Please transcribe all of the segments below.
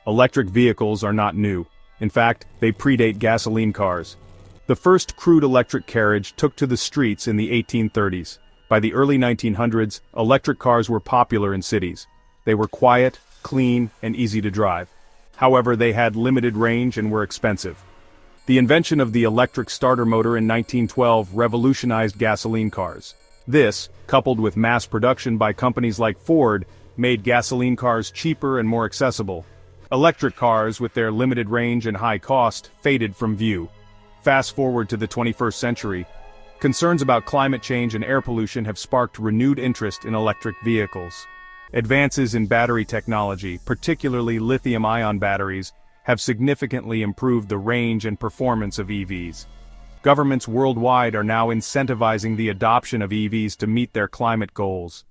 Electric vehicles are not new. In fact, they predate gasoline cars. The first crude electric carriage took to the streets in the 1830s. By the early 1900s, electric cars were popular in cities. They were quiet, clean, and easy to drive. However, they had limited range and were expensive. The invention of the electric starter motor in 1912 revolutionized gasoline cars. This, coupled with mass production by companies like Ford, made gasoline cars cheaper and more accessible. Electric cars, with their limited range and high cost, faded from view. Fast forward to the 21st century. Concerns about climate change and air pollution have sparked renewed interest in electric vehicles. Advances in battery technology, particularly lithium-ion batteries, have significantly improved the range and performance of EVs. Governments worldwide are now incentivizing the adoption of EVs to meet their climate goals.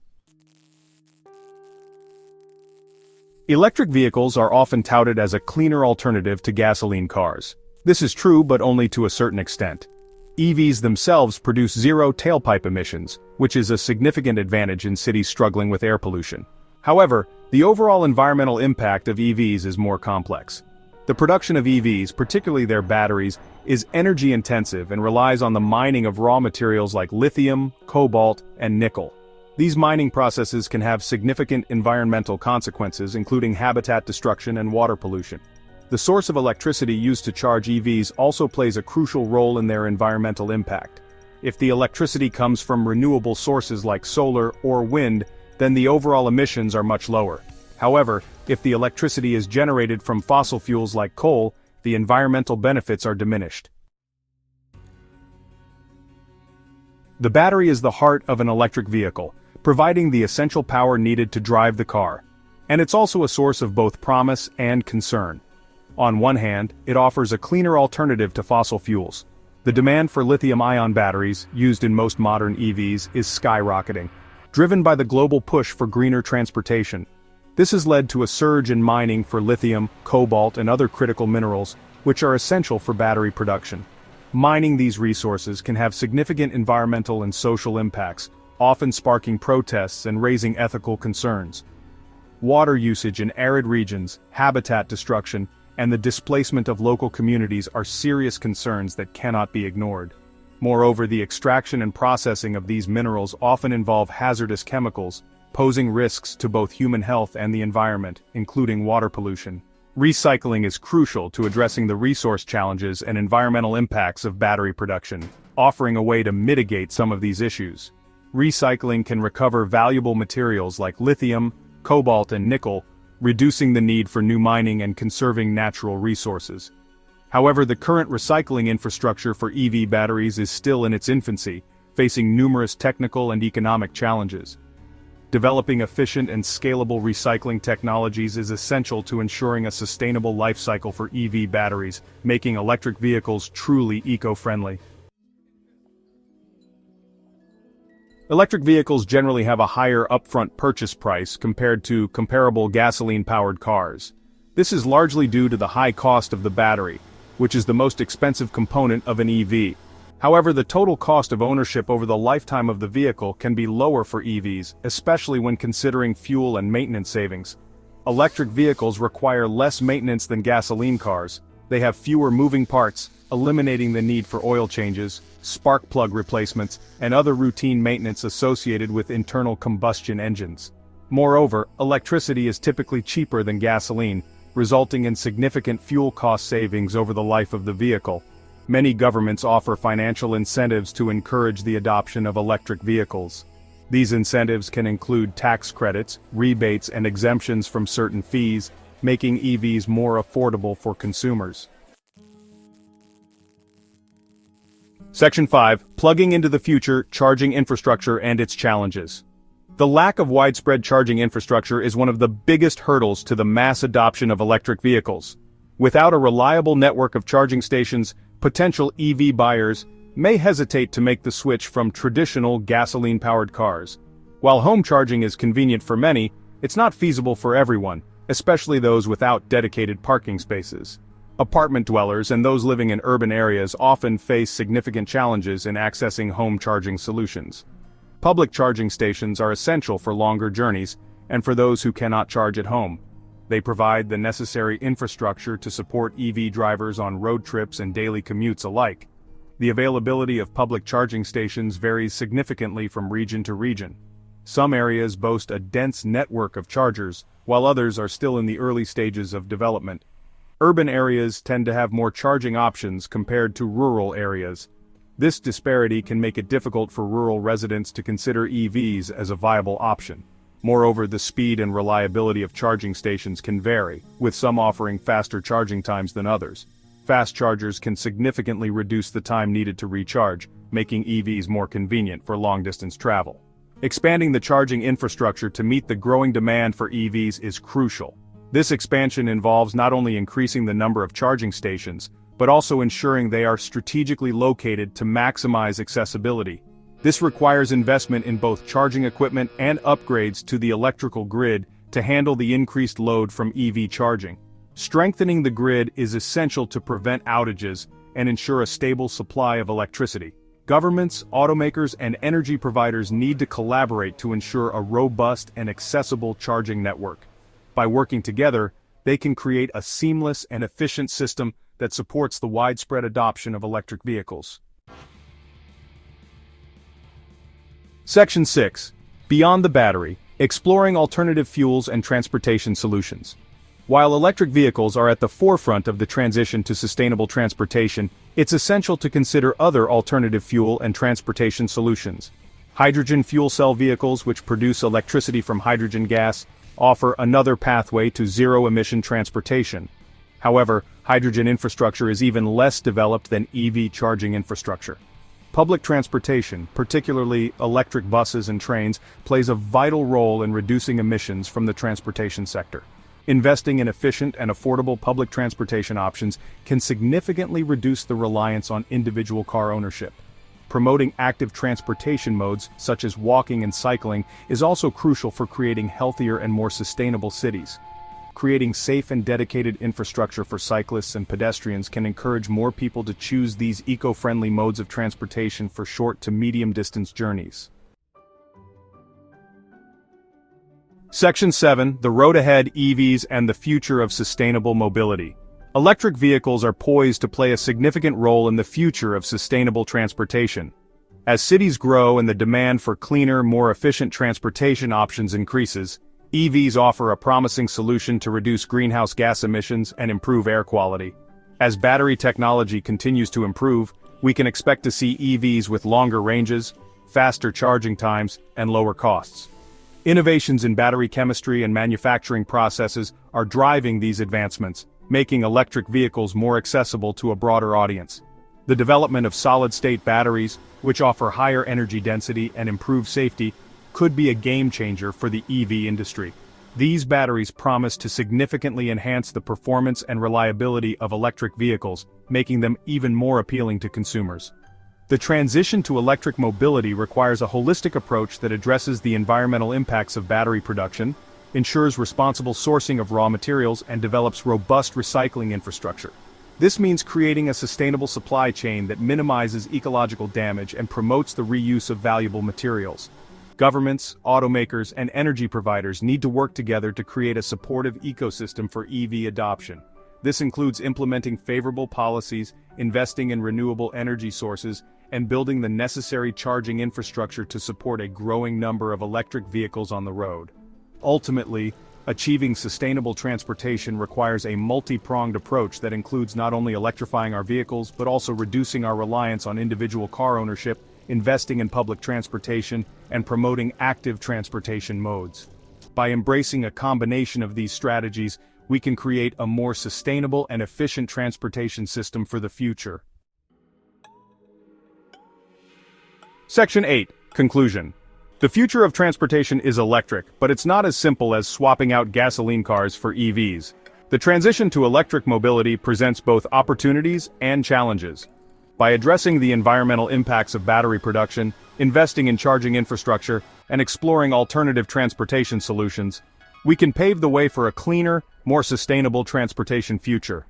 Electric vehicles are often touted as a cleaner alternative to gasoline cars. This is true, but only to a certain extent. EVs themselves produce zero tailpipe emissions, which is a significant advantage in cities struggling with air pollution. However, the overall environmental impact of EVs is more complex. The production of EVs, particularly their batteries, is energy-intensive and relies on the mining of raw materials like lithium, cobalt, and nickel. These mining processes can have significant environmental consequences, including habitat destruction and water pollution. The source of electricity used to charge EVs also plays a crucial role in their environmental impact. If the electricity comes from renewable sources like solar or wind, then the overall emissions are much lower. However, if the electricity is generated from fossil fuels like coal, the environmental benefits are diminished. The battery is the heart of an electric vehicle, providing the essential power needed to drive the car. And it's also a source of both promise and concern. On one hand, it offers a cleaner alternative to fossil fuels. The demand for lithium-ion batteries, used in most modern EVs, is skyrocketing, driven by the global push for greener transportation. This has led to a surge in mining for lithium, cobalt, and other critical minerals, which are essential for battery production. Mining these resources can have significant environmental and social impacts, often sparking protests and raising ethical concerns. Water usage in arid regions, habitat destruction, and the displacement of local communities are serious concerns that cannot be ignored. Moreover, the extraction and processing of these minerals often involve hazardous chemicals, posing risks to both human health and the environment, including water pollution. Recycling is crucial to addressing the resource challenges and environmental impacts of battery production, offering a way to mitigate some of these issues. Recycling can recover valuable materials like lithium, cobalt, and nickel, reducing the need for new mining and conserving natural resources. However, the current recycling infrastructure for EV batteries is still in its infancy, facing numerous technical and economic challenges. Developing efficient and scalable recycling technologies is essential to ensuring a sustainable life cycle for EV batteries, making electric vehicles truly eco-friendly. Electric vehicles generally have a higher upfront purchase price compared to comparable gasoline-powered cars. This is largely due to the high cost of the battery, which is the most expensive component of an EV. However, the total cost of ownership over the lifetime of the vehicle can be lower for EVs, especially when considering fuel and maintenance savings. Electric vehicles require less maintenance than gasoline cars. They have fewer moving parts, eliminating the need for oil changes, spark plug replacements, and other routine maintenance associated with internal combustion engines. Moreover, electricity is typically cheaper than gasoline, resulting in significant fuel cost savings over the life of the vehicle. Many governments offer financial incentives to encourage the adoption of electric vehicles. These incentives can include tax credits, rebates, and exemptions from certain fees, making EVs more affordable for consumers. Section 5. Plugging into the future, charging infrastructure and its challenges. The lack of widespread charging infrastructure is one of the biggest hurdles to the mass adoption of electric vehicles. Without a reliable network of charging stations, potential EV buyers may hesitate to make the switch from traditional gasoline-powered cars. While home charging is convenient for many, it's not feasible for everyone, especially those without dedicated parking spaces. Apartment dwellers and those living in urban areas often face significant challenges in accessing home charging solutions. Public charging stations are essential for longer journeys and for those who cannot charge at home. They provide the necessary infrastructure to support EV drivers on road trips and daily commutes alike. The availability of public charging stations varies significantly from region to region. Some areas boast a dense network of chargers, while others are still in the early stages of development. Urban areas tend to have more charging options compared to rural areas. This disparity can make it difficult for rural residents to consider EVs as a viable option. Moreover, the speed and reliability of charging stations can vary, with some offering faster charging times than others. Fast chargers can significantly reduce the time needed to recharge, making EVs more convenient for long-distance travel. Expanding the charging infrastructure to meet the growing demand for EVs is crucial. This expansion involves not only increasing the number of charging stations, but also ensuring they are strategically located to maximize accessibility. This requires investment in both charging equipment and upgrades to the electrical grid to handle the increased load from EV charging. Strengthening the grid is essential to prevent outages and ensure a stable supply of electricity. Governments, automakers, and energy providers need to collaborate to ensure a robust and accessible charging network. By working together, they can create a seamless and efficient system that supports the widespread adoption of electric vehicles. Section 6. Beyond the battery, exploring alternative fuels and transportation solutions. While electric vehicles are at the forefront of the transition to sustainable transportation, it's essential to consider other alternative fuel and transportation solutions. Hydrogen fuel cell vehicles, which produce electricity from hydrogen gas, offer another pathway to zero-emission transportation. However, hydrogen infrastructure is even less developed than EV charging infrastructure. Public transportation, particularly electric buses and trains, plays a vital role in reducing emissions from the transportation sector. Investing in efficient and affordable public transportation options can significantly reduce the reliance on individual car ownership. Promoting active transportation modes, such as walking and cycling, is also crucial for creating healthier and more sustainable cities. Creating safe and dedicated infrastructure for cyclists and pedestrians can encourage more people to choose these eco-friendly modes of transportation for short to medium-distance journeys. Section 7. The Road Ahead: EVs and the Future of Sustainable Mobility. Electric vehicles are poised to play a significant role in the future of sustainable transportation. As cities grow and the demand for cleaner, more efficient transportation options increases, EVs offer a promising solution to reduce greenhouse gas emissions and improve air quality. As battery technology continues to improve, we can expect to see EVs with longer ranges, faster charging times, and lower costs. Innovations in battery chemistry and manufacturing processes are driving these advancements, making electric vehicles more accessible to a broader audience. The development of solid-state batteries, which offer higher energy density and improved safety, could be a game-changer for the EV industry. These batteries promise to significantly enhance the performance and reliability of electric vehicles, making them even more appealing to consumers. The transition to electric mobility requires a holistic approach that addresses the environmental impacts of battery production, ensures responsible sourcing of raw materials, and develops robust recycling infrastructure. This means creating a sustainable supply chain that minimizes ecological damage and promotes the reuse of valuable materials. Governments, automakers, and energy providers need to work together to create a supportive ecosystem for EV adoption. This includes implementing favorable policies, investing in renewable energy sources, and building the necessary charging infrastructure to support a growing number of electric vehicles on the road. Ultimately, achieving sustainable transportation requires a multi-pronged approach that includes not only electrifying our vehicles but also reducing our reliance on individual car ownership, investing in public transportation, and promoting active transportation modes. By embracing a combination of these strategies, we can create a more sustainable and efficient transportation system for the future. Section 8. Conclusion. The future of transportation is electric, but it's not as simple as swapping out gasoline cars for EVs. The transition to electric mobility presents both opportunities and challenges. By addressing the environmental impacts of battery production, investing in charging infrastructure, and exploring alternative transportation solutions, we can pave the way for a cleaner, more sustainable transportation future.